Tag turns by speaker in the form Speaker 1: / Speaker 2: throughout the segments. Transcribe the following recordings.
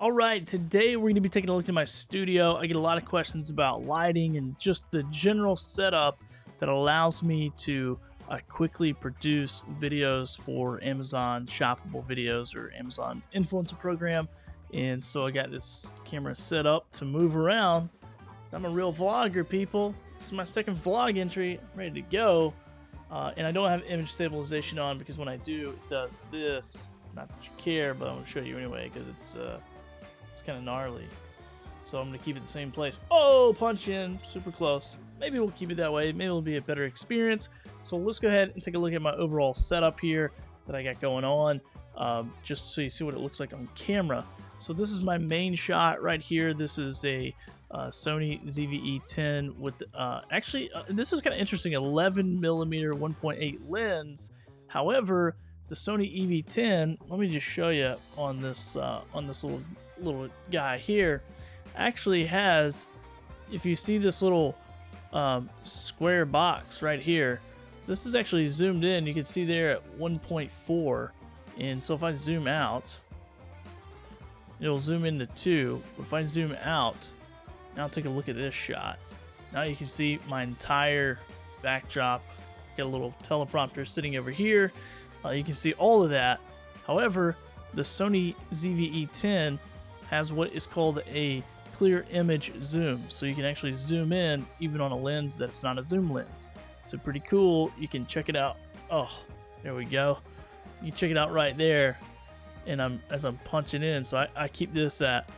Speaker 1: All right, today we're going to be taking a look at my studio. I get a lot of questions about lighting and just the general setup that allows me to quickly produce videos for Amazon shoppable videos or Amazon influencer program. And so I got this camera set up to move around. 'Cause I'm a real vlogger, people. This is my second vlog entry. I'm ready to go. And I don't have image stabilization on because when I do, it does this. Not that you care, but I'm going to show you anyway because it's kind of gnarly. So I'm going to keep it the same place. Oh, punch in, super close. Maybe we'll keep it that way. Maybe it'll be a better experience. So let's go ahead and take a look at my overall setup here that I got going on, just so you see what it looks like on camera. So this is my main shot right here. This is a Sony ZV-E10 with this is kind of interesting, 11 millimeter 1.8 lens. However, the Sony EV10, let me just show you on this little guy here, actually has, if you see this little square box right here, this is actually zoomed in. You can see there at 1.4, and so if I zoom out, it'll zoom into 2. If I zoom out, now take a look at this shot. Now you can see my entire backdrop. Got a little teleprompter sitting over here. You can see all of that. However, the Sony ZV-E10 has what is called a clear image zoom. So you can actually zoom in even on a lens that's not a zoom lens. So pretty cool. You can check it out. Oh, there we go. You can check it out right there. And as I'm punching in. So I keep this at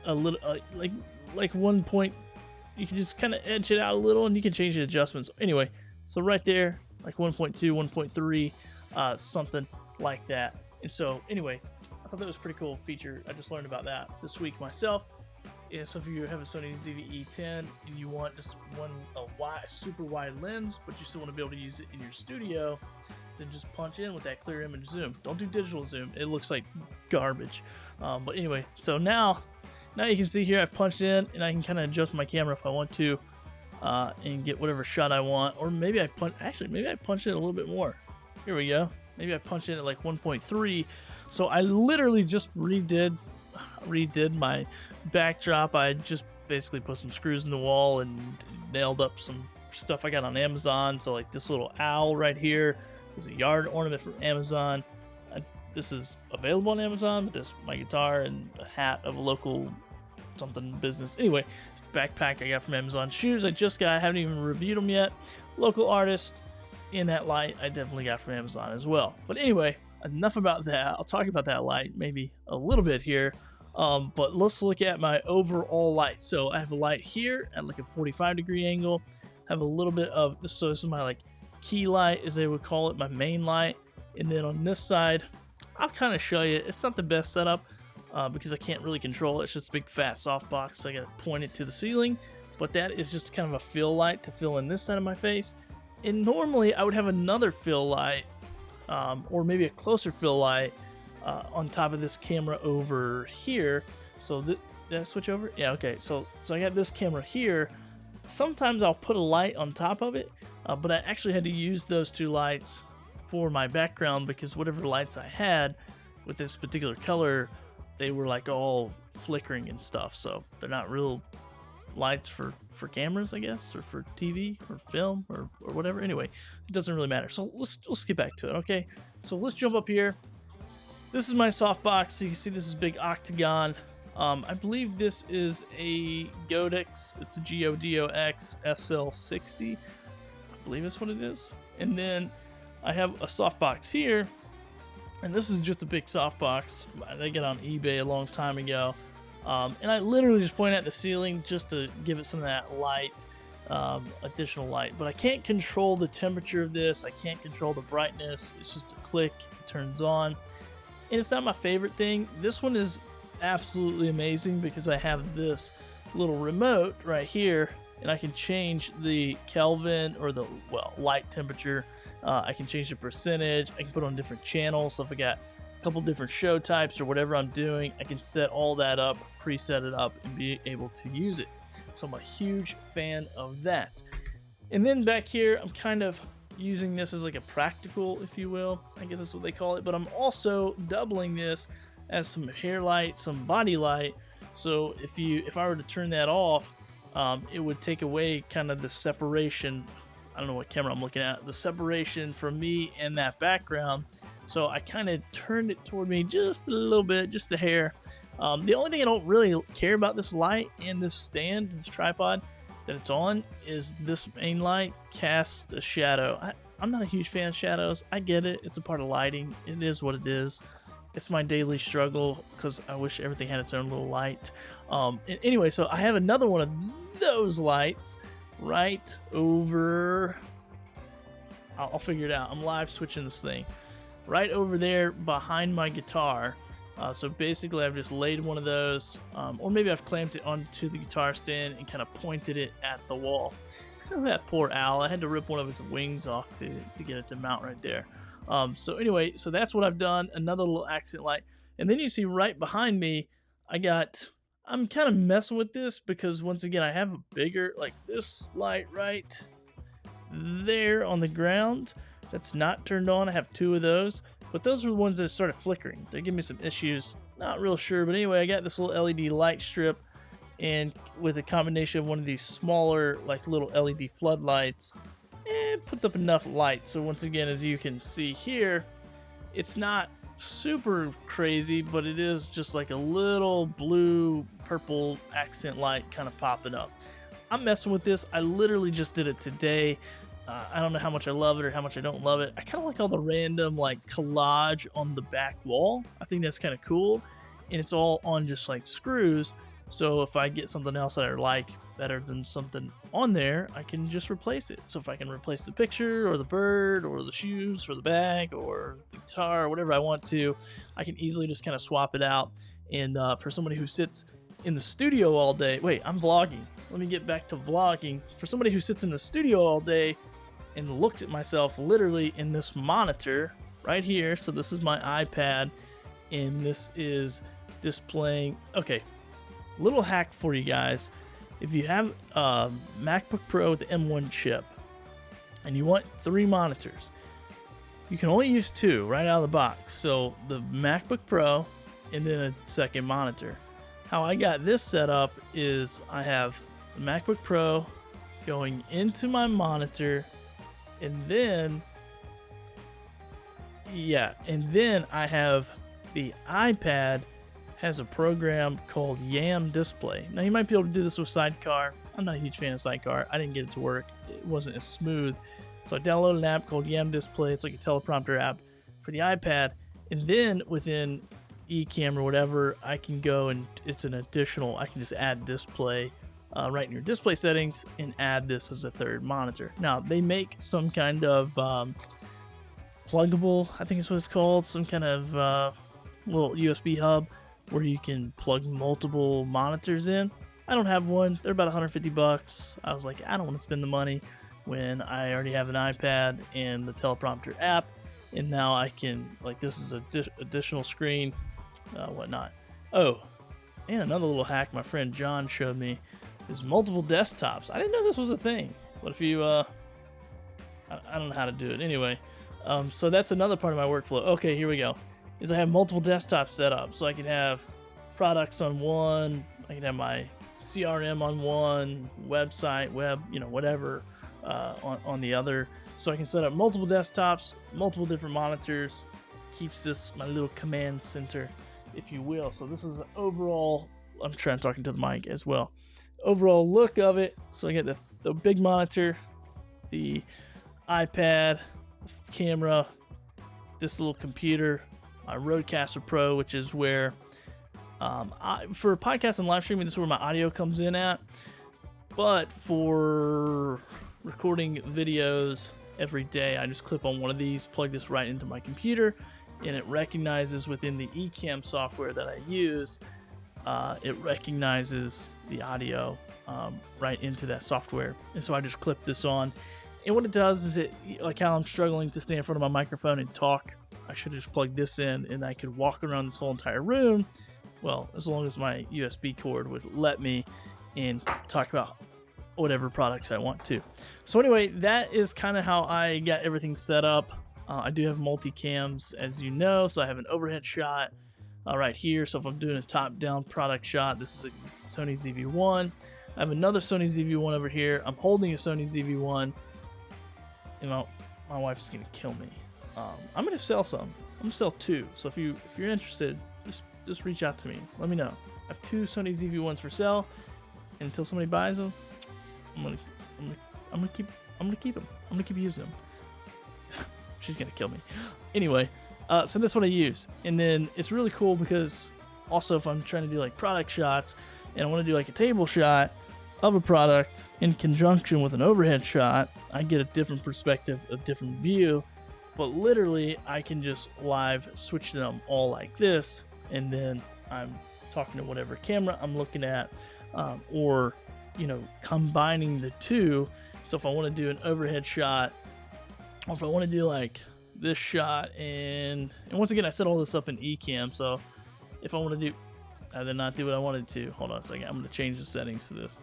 Speaker 1: a little, like 1 point. You can just kind of edge it out a little and you can change the adjustments. Anyway, so right there, like 1.2, 1.3, something like that. And so anyway, I thought that was a pretty cool feature. I just learned about that this week myself. And so if you have a Sony ZV-E10 and you want just a super wide lens, but you still want to be able to use it in your studio, then just punch in with that clear image zoom. Don't do digital zoom. It looks like garbage. But anyway, so now you can see here I've punched in and I can kind of adjust my camera if I want to and get whatever shot I want. Or maybe I punch it a little bit more. Here we go. Maybe I punch in at like 1.3. So I literally just redid my backdrop. I just basically put some screws in the wall and nailed up some stuff I got on Amazon. So like this little owl right here is a yard ornament from Amazon. This is available on Amazon, but this my guitar and a hat of a local something business. Anyway, backpack I got from Amazon. Shoes I just got. I haven't even reviewed them yet. Local artist. In that light, I definitely got from Amazon as well. But anyway, enough about that. I'll talk about that light maybe a little bit here. But let's look at my overall light. So I have a light here at like a 45-degree angle. I have a little bit of this. So this is my like key light, as they would call it, my main light. And then on this side, I'll kind of show you. It's not the best setup because I can't really control it. It's just a big fat softbox. So I got to point it to the ceiling. But that is just kind of a fill light to fill in this side of my face. And normally I would have another fill light or maybe a closer fill light on top of this camera over here. So did I switch over? Yeah, okay. So I got this camera here. Sometimes I'll put a light on top of it, but I actually had to use those two lights for my background because whatever lights I had with this particular color, they were like all flickering and stuff. So they're not real lights for cameras, I guess, or for TV or film or whatever. Anyway, it doesn't really matter. So let's get back to it, okay? So let's jump up here. This is my softbox. So you can see this is big octagon. I believe this is a Godox. It's a Godox SL60. I believe that's what it is. And then I have a softbox here, and this is just a big softbox. They got on eBay a long time ago. And I literally just point at the ceiling just to give it some of that light, additional light. But I can't control the temperature of this. I can't control the brightness. It's just a click, it turns on. And it's not my favorite thing. This one is absolutely amazing because I have this little remote right here, and I can change the Kelvin or the, light temperature. I can change the percentage. I can put on different channels. So if I got couple different show types or whatever I'm doing, I can set all that up, preset it up, and be able to use it. So I'm a huge fan of that. And then back here, I'm kind of using this as like a practical, if you will. I guess that's what they call it. But I'm also doubling this has some hair light, some body light. So if I were to turn that off, it would take away kind of the separation. I don't know what camera I'm looking at. The separation from me and that background. So I kind of turned it toward me just a little bit, just a hair. The only thing I don't really care about this light and this stand, this tripod that it's on, is this main light casts a shadow. I'm not a huge fan of shadows. I get it. It's a part of lighting. It is what it is. It's my daily struggle because I wish everything had its own little light. Anyway, so I have another one of those lights right over. I'll figure it out. I'm live switching this thing right over there behind my guitar. So basically, I've just laid one of those, or maybe I've clamped it onto the guitar stand and kind of pointed it at the wall. That poor owl. I had to rip one of his wings off to get it to mount right there. So anyway, so that's what I've done. Another little accent light. And then you see right behind me, I'm kind of messing with this because once again, I have a bigger, like this light right there on the ground that's not turned on. I have two of those, but those are the ones that started flickering. They give me some issues. Not real sure, but anyway, I got this little LED light strip, and with a combination of one of these smaller, like little LED floodlights, it puts up enough light. So once again, as you can see here, it's not super crazy, but it is just like a little blue purple accent light kind of popping up. I'm messing with this. I literally just did it today. I don't know how much I love it or how much I don't love it. I kind of like all the random like collage on the back wall. I think that's kind of cool, and it's all on just like screws. So if I get something else that I like better than something on there, I can just replace it. So if I can replace the picture or the bird or the shoes or the bag or the guitar or whatever I want to, I can easily just kind of swap it out. And for somebody who sits in the studio all day, wait, I'm vlogging. Let me get back to vlogging. For somebody who sits in the studio all day and looks at myself literally in this monitor right here. So this is my iPad, and this is displaying. Okay, little hack for you guys. If you have a MacBook Pro with the M1 chip and you want 3 monitors, you can only use 2 right out of the box. So the MacBook Pro and then a second monitor. How I got this set up is I have the MacBook Pro going into my monitor, and then I have the iPad has a program called Yam Display. Now you might be able to do this with Sidecar. I'm not a huge fan of Sidecar. I didn't get it to work. It wasn't as smooth. So I downloaded an app called Yam Display. It's like a teleprompter app for the iPad. And then within Ecamm or whatever, I can go and it's an additional, I can just add display right in your display settings and add this as a third monitor. Now they make some kind of pluggable, I think is what it's called, some kind of little USB hub where you can plug multiple monitors in. I don't have one. They're about 150 bucks. I was like, I don't want to spend the money when I already have an iPad and the teleprompter app, and now I can, like, this is a additional screen, whatnot. Oh, and another little hack my friend John showed me is multiple desktops. I didn't know this was a thing, but if you I don't know how to do it anyway. So that's another part of my workflow. Okay, here we go. Is I have multiple desktops set up, so I can have products on one, I can have my CRM on one, website, whatever on the other. So I can set up multiple desktops, multiple different monitors. Keeps this my little command center, if you will. So this is an overall, I'm trying to talk into the mic as well. Overall look of it. So I get the big monitor, the iPad, the camera, this little computer, my Rodecaster Pro, which is where for podcast and live streaming, this is where my audio comes in at. But for recording videos every day, I just clip on one of these, plug this right into my computer, and it recognizes within the Ecamm software that I use, it recognizes the audio right into that software. And so I just clip this on. And what it does is like how I'm struggling to stay in front of my microphone and talk, I should just plug this in and I could walk around this whole entire room. Well, as long as my USB cord would let me, and talk about whatever products I want to. So anyway, that is kind of how I got everything set up. I do have multi-cams, as you know, so I have an overhead shot, right here. So if I'm doing a top-down product shot, this is a Sony ZV-1. I have another Sony ZV-1 over here. I'm holding a Sony ZV-1. You know, my wife's gonna kill me. I'm gonna sell some. I'm gonna sell 2. So if you're interested, just reach out to me. Let me know. I have 2 Sony ZV-1s for sale, and until somebody buys them, I'm gonna keep them. I'm gonna keep using them. She's gonna kill me. Anyway, so that's what I use, and then it's really cool because also if I'm trying to do like product shots and I want to do like a table shot of a product in conjunction with an overhead shot, I get a different perspective, a different view. But literally, I can just live switch them all like this, and then I'm talking to whatever camera I'm looking at, or you know, combining the two. So if I want to do an overhead shot, or if I want to do like this shot, and once again, I set all this up in Ecamm. So if I want to do, I did not do what I wanted to. Hold on a second. I'm going to change the settings to this.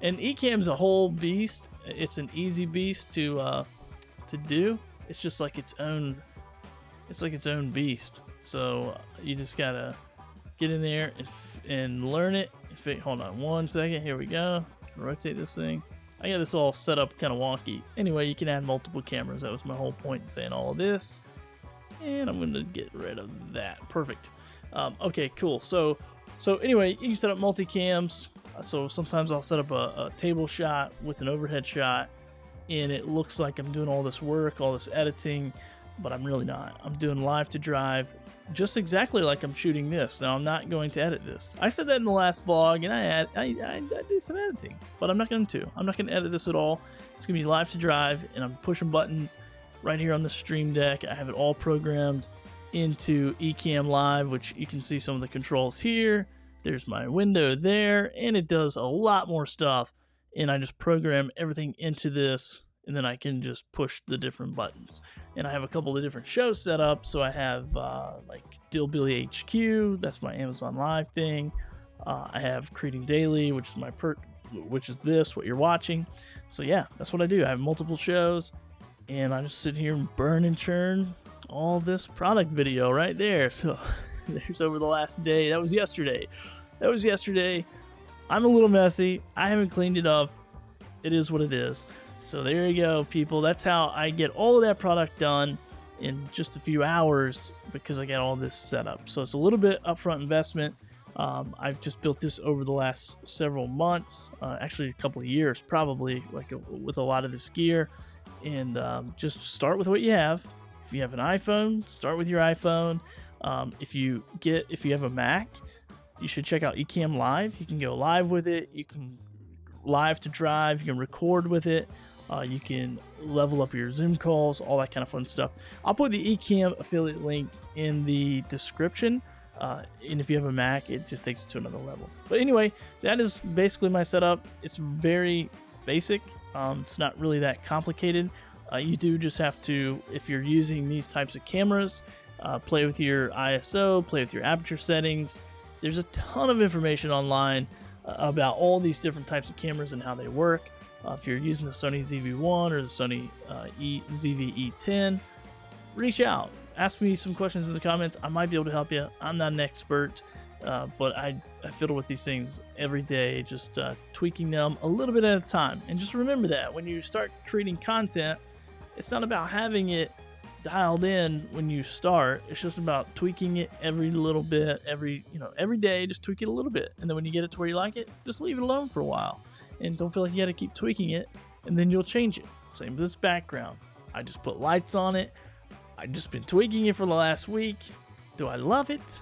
Speaker 1: And Ecamm's a whole beast. It's an easy beast to do. It's just like its own. It's like its own beast. So you just gotta get in there and learn it. Hold on one second. Here we go. Rotate this thing. I got this all set up kind of wonky. Anyway, you can add multiple cameras. That was my whole point in saying all of this. And I'm gonna get rid of that. Perfect. Okay, cool. So anyway, you can set up multi-cams. So sometimes I'll set up a table shot with an overhead shot, and it looks like I'm doing all this work, all this editing, but I'm really not. I'm doing live to drive, just exactly like I'm shooting this. Now, I'm not going to edit this. I said that in the last vlog, and I did some editing, but I'm not going to. I'm not going to edit this at all. It's going to be live to drive, and I'm pushing buttons right here on the Stream Deck. I have it all programmed into Ecamm Live, which you can see some of the controls here. There's my window there, and it does a lot more stuff. And I just program everything into this, and then I can just push the different buttons. And I have a couple of different shows set up. So I have like Dillbilly HQ, that's my Amazon Live thing. I have Creating Daily, which is which is this, what you're watching. So yeah, that's what I do. I have multiple shows, and I just sit here and burn and churn all this product video right there. So there's over the last day. That was yesterday. I'm a little messy. I haven't cleaned it up. It is what it is. So there you go, people. That's how I get all of that product done in just a few hours, because I got all this set up. So it's a little bit upfront investment. I've just built this over the last several months, actually a couple of years probably, with a lot of this gear. And just start with what you have. If you have an iPhone, start with your iPhone. If you have a Mac, you should check out Ecamm Live. You can go live with it. You can live to drive. You can record with it. You can level up your Zoom calls, all that kind of fun stuff. I'll put the Ecamm affiliate link in the description. And if you have a Mac, it just takes it to another level. But anyway, that is basically my setup. It's very basic. It's not really that complicated. You do just have to, if you're using these types of cameras, play with your ISO, play with your aperture settings. There's a ton of information online about all these different types of cameras and how they work. If you're using the Sony ZV-1 or the Sony ZV-E10, reach out. Ask me some questions in the comments. I might be able to help you. I'm not an expert, but I fiddle with these things every day, just tweaking them a little bit at a time. And just remember that when you start creating content, it's not about having it dialed in when you start. It's just about tweaking it every little bit, every day. Just tweak it a little bit, and then when you get it to where you like it, just leave it alone for a while, and don't feel like you got to keep tweaking it, and then you'll change it. Same with this background. I just put lights on it. I've just been tweaking it for the last week. Do I love it?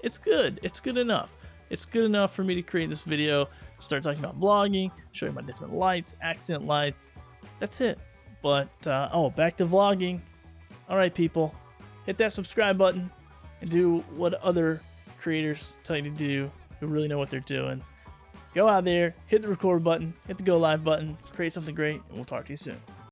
Speaker 1: It's good. It's good enough. It's good enough for me to create this video, start talking about vlogging, show you my different lights, accent lights. That's it. But, back to vlogging. All right, people, hit that subscribe button and do what other creators tell you to do who really know what they're doing. Go out there, hit the record button, hit the go live button, create something great, and we'll talk to you soon.